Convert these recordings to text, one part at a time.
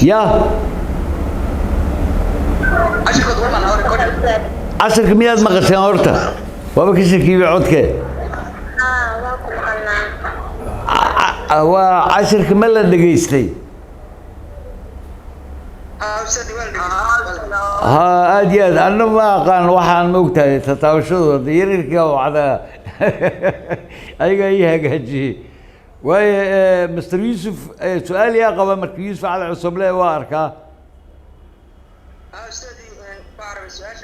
يا عشر كميات مقشين هورتا وابا كشر كيبي عودك وعشر كمال دقيستي ها أدياد أنا ما كان واحد مقتدي تتوشوا ديرك وعدا أيها جهجي وي مستر يوسف سؤال يا قبل مركز يوسف على عصب له واركا أستاذي بعرف السؤال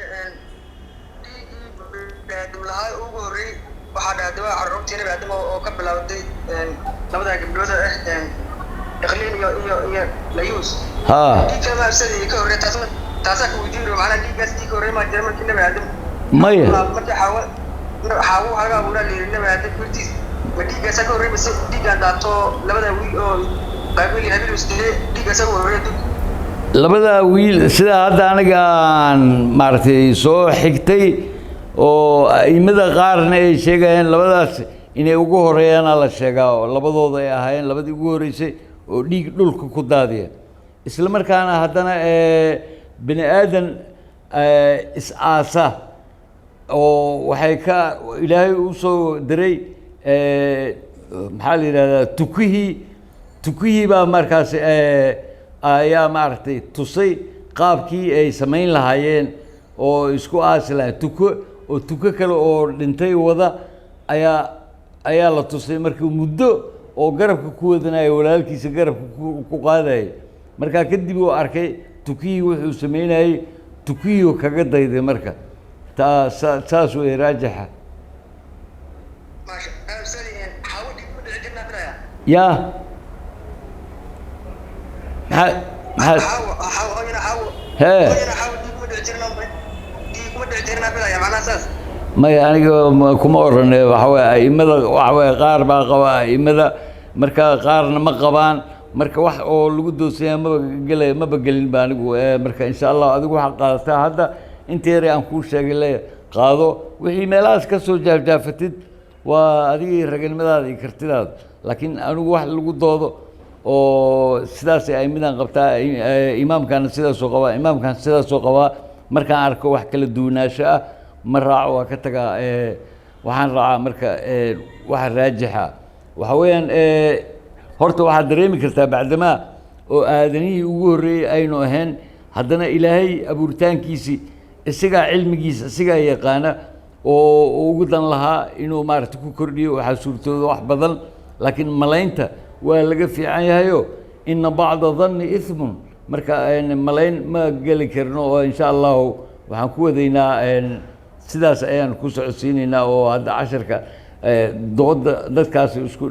دولها أوغوري وحدا دواء عربتي أنا بعد ما أقبل أودي نبدأ قبل إخلين يا ليوس ها دي كما أستاذي كوري تاسك وديرو معنا دي بس دي كوري ما جرمن كنا بعد مية ما حاول حاجة أقولها لنا بعد كورتيس ودي بس كوري بس دي كان داتو لبدا وي قابل هبل وستي دي بس كوري labada wiil sida hadda aniga aan maartay soo xigtay oo aimada qaarna ay sheegayeen labadaas inay ugu horeeyaan la sheegaa labadooda ay ahaayeen labadii ugu horeysay oo dhiig dhulka ku daadiya isla markaana haddana bini aadan is aasa oo waxay ka ilaahay u soo diray maxaa la yidhahdaa tukihii baa markaas ayaa maaragtay tusay qaabkii ay samayn lahaayeen oo isku aasi lahayn tuko kale oo dhintay wada ayaa la tusay markii muddo oo garabka ku wadanaya walaalkiisa garabka ku qaadayay markaa kadib uu arkay tukihii wuxuu samaynayay tukihii kaga dayday marka saas way raajixa yaa maya aniga kuma oran waxaway aimada waxaway qaar baa qaba aimada marka qaarna ma qabaan marka wax oo lagu doosaya maba gelin ba anigu marka insha allah adigu waxa qaadataa hadda inta yar aan kuu sheegay le qaado wixii meelahaas ka soo jaafjaafatid waa adigii raganimadaada iyo kartidaada laakiin anigu wax lagu doodo oo sidaas ay midaan qabtaa imaamkana sidaasoo qabaa imaamkan sidaasoo qabaa markaan arko wax kala duwanaansho ah ma raaco waa ka tagaa waxaan raacaa marka waxa raajixa waxa weeyaan horta waxaad dareemi kartaa bacdamaa oo aadanihii ugu horreeyey aynu ahayn haddana ilaahay abuuritaankiisii isagaa cilmigiisa isagaa yaqaana oo ugu dan lahaa inuu maaragtay ku kordhiyo waxaa suurtooda wax badan laakiin malaynta waa laga fiican yahayo ina bacda danni ismun marka malayn ma geli karno oo insha allahu waxaan ku wadaynaa sidaas ayaan ku socodsiinaynaa oo hadda casharka dooda dadkaas isku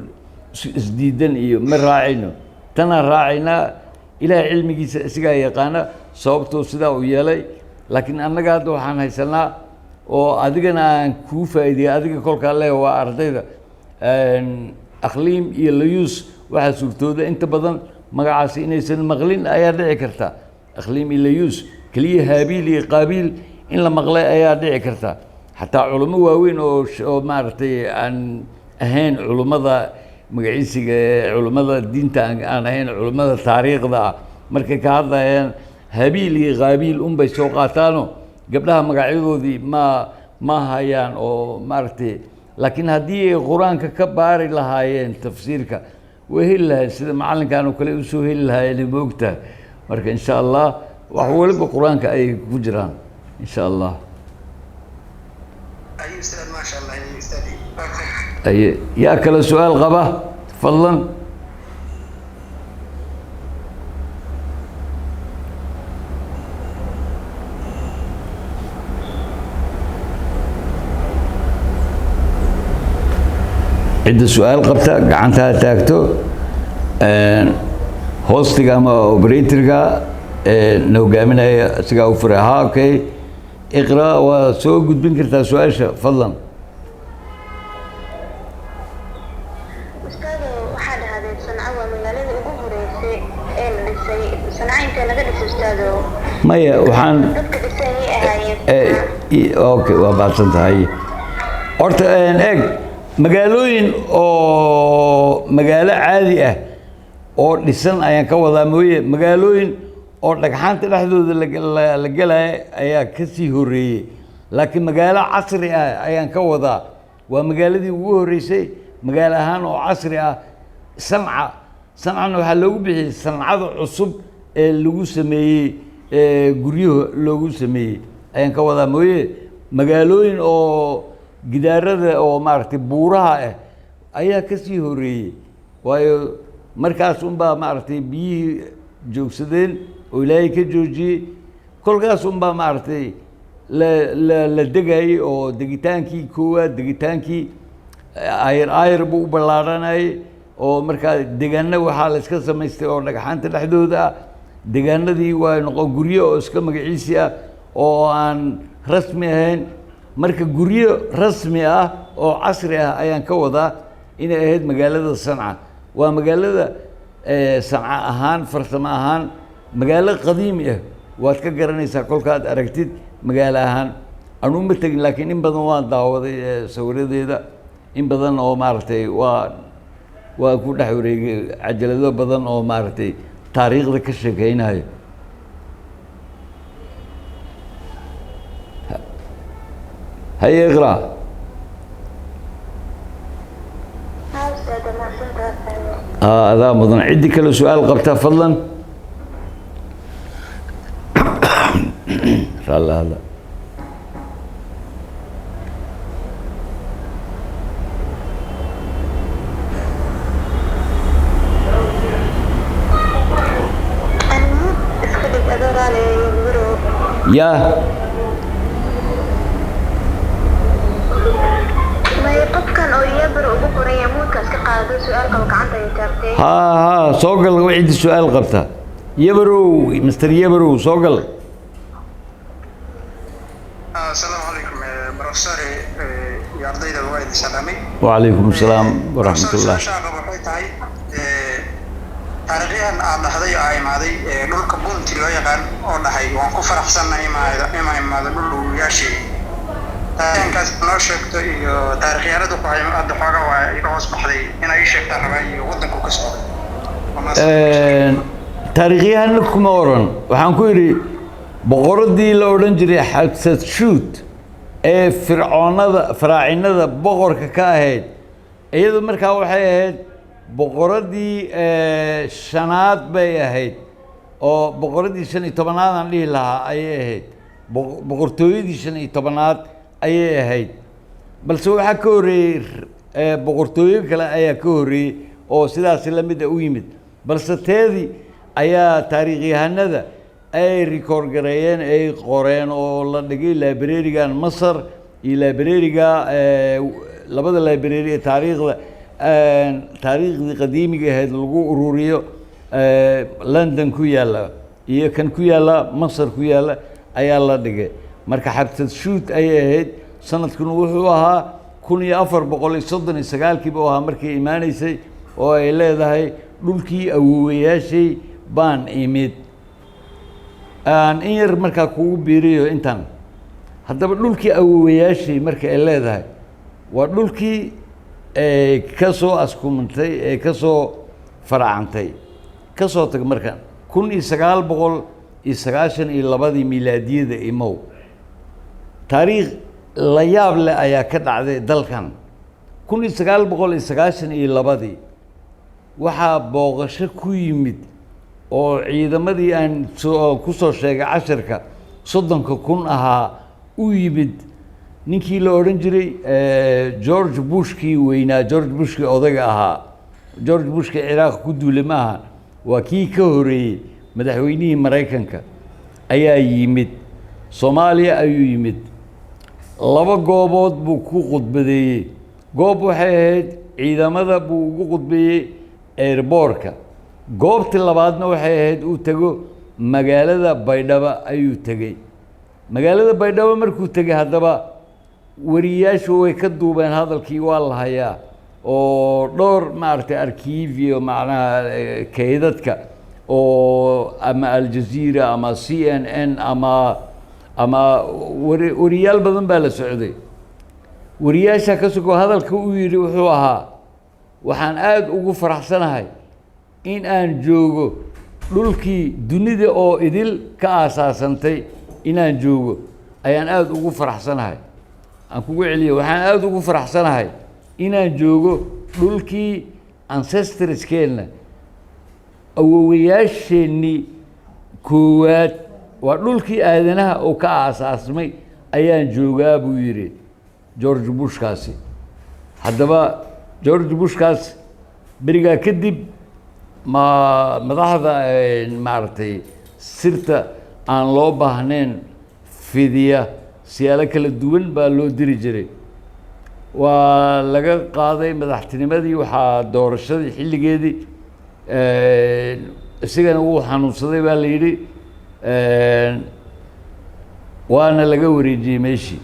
isdiidan iyo ma raacayno tanaan raacaynaa ilaahay cilmigiisa isagaa yaqaana sababtoo sidaa uu yeelay laakiin annaga hadda waxaan haysanaa oo adigana aan kuu faa'iideeyay adiga kolkaa le waa ardayda akhliim iyo layuus waxaa suurtooda inta badan magacaasi inaysan maqlin ayaa dhici karta akhliim iyo layuus keliya haabiil iyo qaabiil in la maqlay ayaa dhici karta xataa culummo waaweyn oo maaragtay aan ahayn culummada magaciisiga culummada diinta aan ahayn culummada taariikhda ah markay ka hadlayaan haabiil iyo qaabiil unbay soo qaataano gabdhaha magacyadoodii ma hayaan oo maaragtay laakiin haddii ay qur-aanka ka baari lahaayeen tafsiirka way heli lahayen sida macallinkan oo kale usoo heli lahaayeen moogtaha marka insha allah wax waliba qur-aanka ay ku jiraan insha allah yaa kale su-aal qaba fadlan cidda su-aal qabta gacantaa taagto hoostiga ama operatorka na hogaaminaya isagaa u furay ha okay iqra waa soo gudbin kartaa su-aasha fadlan ustaado waxaa dhahday sanca waa magaalada ugu horeysay ee la dhisay sancaynta laga dhisay ustaado maya waxaan dadka dhisay ahaayeen okay waa baadsan tahay horta eeg magaalooyin oo magaalo caadi ah oo dhisan ayaan ka wadaa mooye magaalooyin oo dhagxaanta dhexdooda la gelaya ayaa ka sii horreeyey laakiin magaalo casri ah ayaan ka wadaa waa magaaladii ugu horreysay magaalo ahaan oo casri ah sancana waxaa loogu bixiyey sancada cusub ee lagu sameeyey guryaha loogu sameeyey ayaan ka wadaa mooye magaalooyin oo gidaarada oo maaragtay buuraha ah ayaa ka sii horreeyey waayo markaas unbaa maaragtay biyihii joogsadeen oo ilaahay ka joojiyey kolkaas unbaa maaragtay la degayey oo degitaankii koowaad degitaankii ayr buu u ballaadhanayay oo markaa degaano waxaa la iska samaystay oo dhagxaanta dhexdooda ah degaanadii waa noqon guryo oo iska magaciisi ah oo aan rasmi ahayn marka guryo rasmi ah oo casri ah ayaan ka wadaa inay ahayd magaalada sanca waa magaalada sanca ahaan farsamo ahaan magaalo qadiimi ah waad ka garanaysaa kolkaad aragtid magaalo ahaan anuu ma tegin laakiin in badan waan daawaday sawiradeeda in badan oo maaragtay waa ku dhex wareegay cajalado badan oo maaragtay taariikhda ka sheekeynayo haye iqra adaa mudan ciddii kale su-aal qabtaa fadlan raalli hadla يا ها سوقل وعيد السؤال قبته يبرو مستر يبرو سوقل السلام عليكم بروفيسور يا ardayda الوالد سلامي وعليكم السلام ورحمة الله taariikhyan aad dhahday oo ay imaaday dhulka bunti loo yaqaan oo dhahay waan ku faraxsanahay imaado dhul uyaashii taariikhkaas noo sheegto iyo taariikhyaradu ku hay aad xooga waa iga hoos baxday inay sheegtaan rabaa iyo wadanku ka socday taariikhyahanna kuma oran waxaan ku yidhi boqoradii la odhan jiray Hatshepsut ee faraacinada boqorka ka ahayd iyadu markaa waxay ahayd boqoradii shanaad bay ahayd oo boqoradii 15aad aan dhihi lahaa ayay ahayd boqortooyadii 15aad ayay ahayd balse waxaa ka horreeyey boqortooyo kale ayaa ka horreeyey oo sidaas la mid u yimid balse teedii ayaa taariikhyahanada ay rikoor gareeyeen ay qoreen oo la dhigay librarigan Masar iyo librariga labada library ee taariikhda taariikhdii qadiimiga ahayd lagu ururiyo London ku yaala iyo kan ku yaala Masar ku yaala ayaa la dhigay marka Hatshepsut ay ahayd sanadkuna wuxuu ahaa 1439 kiiba ahaa markii iimaaneysay oo ay leedahay dhulkii awoowayaashay baan imid in yar markaa kugu biiriyo intan haddaba dhulkii awoowayaashay marka ay leedahay waa dhulkii ka soo askumantay ee ka soo faracantay ka soo tag marka 1992 miilaadiyada imow taariikh la yaab leh ayaa ka dhacday dalkan 1992 waxaa booqasho ku yimid oo ciidamadii aan ku soo sheegay casharka 30,000 ahaa u yimid ninkii la odhan jiray George Bushkii weynaa George Bushkii odaga ahaa George Bushkii Ciraaq ku duulay maaha waa kii ka horeeyey madaxweynihii Mareykanka ayaa yimid Soomaaliya ayuu yimid laba goobood buu ku khudbadeeyey goob waxay ahayd ciidamada buu ugu khudbeeyey airportka goobtii labaadna waxay ahayd uu tago magaalada Baydhabo ayuu tagay magaalada Baydhabo markuu tagay haddaba wariyaashu way ka duubeen hadalkii waa la hayaa oo dhowr maaragtay arkiivyo macnaha kaydadka oo ama Al Jazeera ama CNN ama wariyaal badan baa la socday wariyaasha ka soo hadalka uu yiri wuxuu ahaa waxaan aad ugu faraxsanahay in aan joogo dhulkii dunida oo idil ka aasaasantay inaan joogo ayaan aad ugu faraxsanahay aan kugu celiyo waxaan aad ugu faraxsanahay inaan joogo dhulkii ancestorskeenna awowayaasheenii koowaad waa dhulkii aadanaha oo ka aasaasmay ayaan joogaa buu yidhi george bushkaasi haddaba george bushkaas berigaa kadib madaxda maaragtay sirta aan loo baahnayn fidiya siyaalo kala duwan baa loo diri jiray waa laga qaaday madaxtinimadii waxaa doorashadii xilligeedii isagana wuu xanuunsaday baa la yidhi waana laga wareejiyey meeshii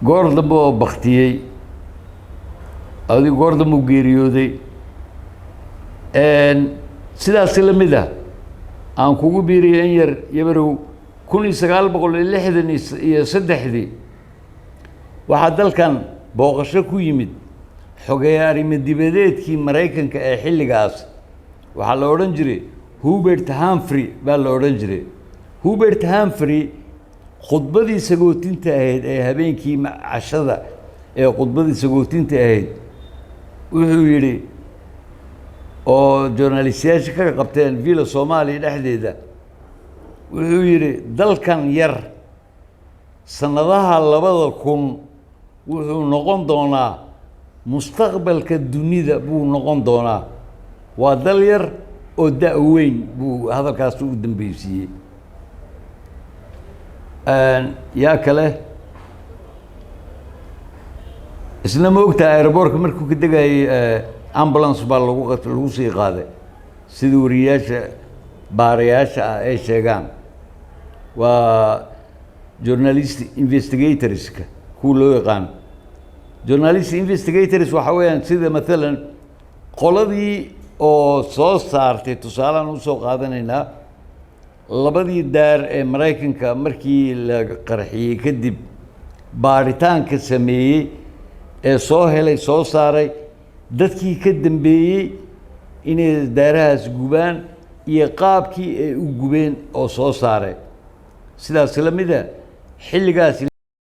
goor dambe oo baktiyey adigu goor dambe u geeriyooday sidaasi la mid ah aan kugu biiriyay in yar yabarow 1963 waxaa dalkan booqasho ku yimid xogeeye arrimo dibadeedkii maraykanka ee xilligaas waxaa la odhan jiray Hubert Humphrey baa la odhan jiray Hubert Humphrey khudbadii sagootinta ahayd ee habeenkii cashada ee khudbadii sagootinta ahayd wuxuu yidhi oo journalistayaasha ka qabteen villa Soomaaliya dhexdeeda wuxuu yidhi dalkan yar sanadaha 2000 wuxuu noqon doonaa mustaqbalka dunida buu noqon doonaa waa dal yar oo da'weyn buu hadalkaas u dambaysiiyey yaa kale isna ma ogtahay aeroboortka markuu ka degayay ambulance baa lagu sii qaaday sida wariyaasha baarayaasha ah ay sheegaan waa journalist investigatorska kuwa loo yaqaan journalist investigators waxa weeyaan sida maalan qoladii oo soo saartay tusaalaan usoo qaadanaynaa labadii daar ee maraykanka markii la qarxiyey kadib baaritaanka sameeyey ee soo helay soo saaray dadkii ka dambeeyey inay daarahaas gubaan iyo qaabkii ay u gubeen oo soo saaray sidaas la mida xilligaasi